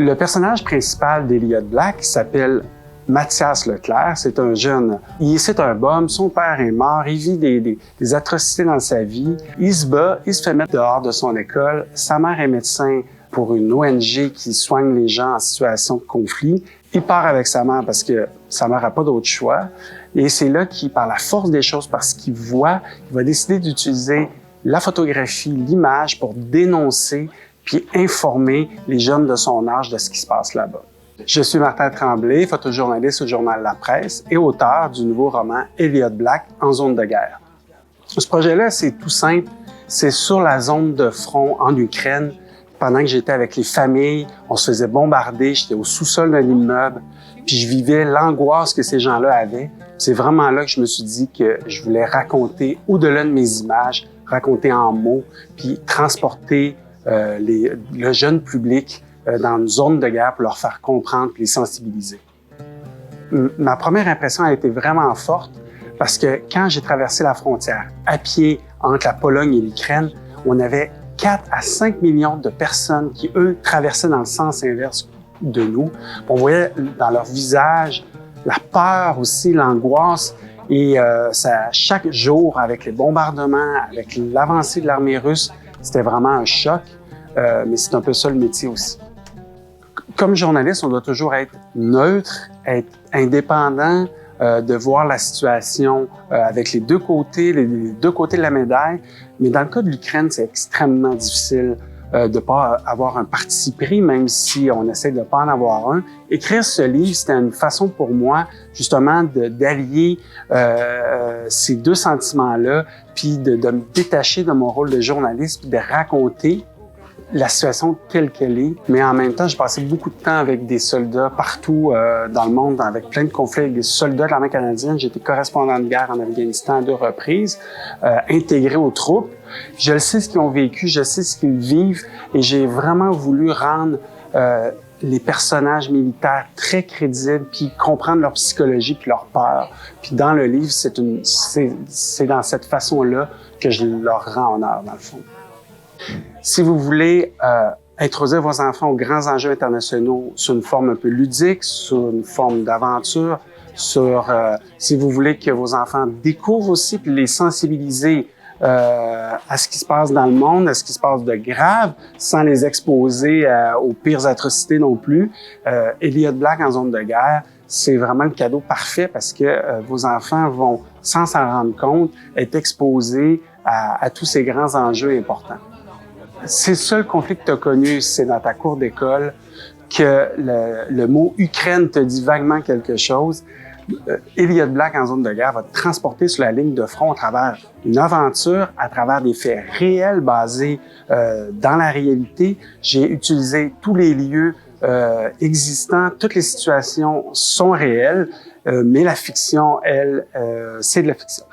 Le personnage principal d'Elliott Black s'appelle Mathias Leclerc. C'est un jeune. C'est un bum. Son père est mort. Il vit des atrocités dans sa vie. Il se bat. Il se fait mettre dehors de son école. Sa mère est médecin pour une ONG qui soigne les gens en situation de conflit. Il part avec sa mère parce que sa mère n'a pas d'autre choix. Et c'est là qu'il, par la force des choses, parce qu'il voit, il va décider d'utiliser la photographie, l'image pour dénoncer puis informer les jeunes de son âge de ce qui se passe là-bas. Je suis Martin Tremblay, photojournaliste au journal La Presse et auteur du nouveau roman Elliott Black, En zone de guerre. Ce projet-là, c'est tout simple. C'est sur la zone de front en Ukraine. Pendant que j'étais avec les familles, on se faisait bombarder, j'étais au sous-sol d'un immeuble, puis je vivais l'angoisse que ces gens-là avaient. C'est vraiment là que je me suis dit que je voulais raconter, au-delà de mes images, raconter en mots, puis transporter le jeune public dans une zone de guerre pour leur faire comprendre puis les sensibiliser. Ma première impression a été vraiment forte parce que quand j'ai traversé la frontière à pied entre la Pologne et l'Ukraine, on avait 4 à 5 millions de personnes qui, eux, traversaient dans le sens inverse de nous. On voyait dans leur visage la peur aussi, l'angoisse. Et chaque jour, avec les bombardements, avec l'avancée de l'armée russe, c'était vraiment un choc. Mais c'est un peu ça le métier aussi. Comme journaliste, on doit toujours être neutre, être indépendant, de voir la situation avec les deux côtés de la médaille. Mais dans le cas de l'Ukraine, c'est extrêmement difficile de ne pas avoir un parti pris, même si on essaie de ne pas en avoir un. Écrire ce livre, c'était une façon pour moi, justement, d'allier ces deux sentiments-là, puis de me détacher de mon rôle de journaliste, puis de raconter la situation telle qu'elle est. Mais en même temps, j'ai passé beaucoup de temps avec des soldats partout dans le monde, avec plein de conflits avec des soldats de l'armée canadienne. J'ai été correspondant de guerre en Afghanistan à 2 reprises, intégré aux troupes. Je sais ce qu'ils ont vécu, je sais ce qu'ils vivent, et j'ai vraiment voulu rendre les personnages militaires très crédibles, puis comprendre leur psychologie puis leur peur. Puis dans le livre, c'est dans cette façon-là que je leur rends honneur, dans le fond. Si vous voulez introduire vos enfants aux grands enjeux internationaux sur une forme un peu ludique, sur une forme d'aventure, si vous voulez que vos enfants découvrent aussi puis les sensibiliser à ce qui se passe dans le monde, à ce qui se passe de grave, sans les exposer aux pires atrocités non plus, Elliott Black en zone de guerre, c'est vraiment le cadeau parfait parce que vos enfants vont, sans s'en rendre compte, être exposés à tous ces grands enjeux importants. C'est le seul conflit que tu as connu, c'est dans ta cour d'école, que le mot Ukraine te dit vaguement quelque chose. Elliott Black en zone de guerre va te transporter sur la ligne de front à travers une aventure, à travers des faits réels basés dans la réalité. J'ai utilisé tous les lieux existants, toutes les situations sont réelles, mais la fiction, elle, c'est de la fiction.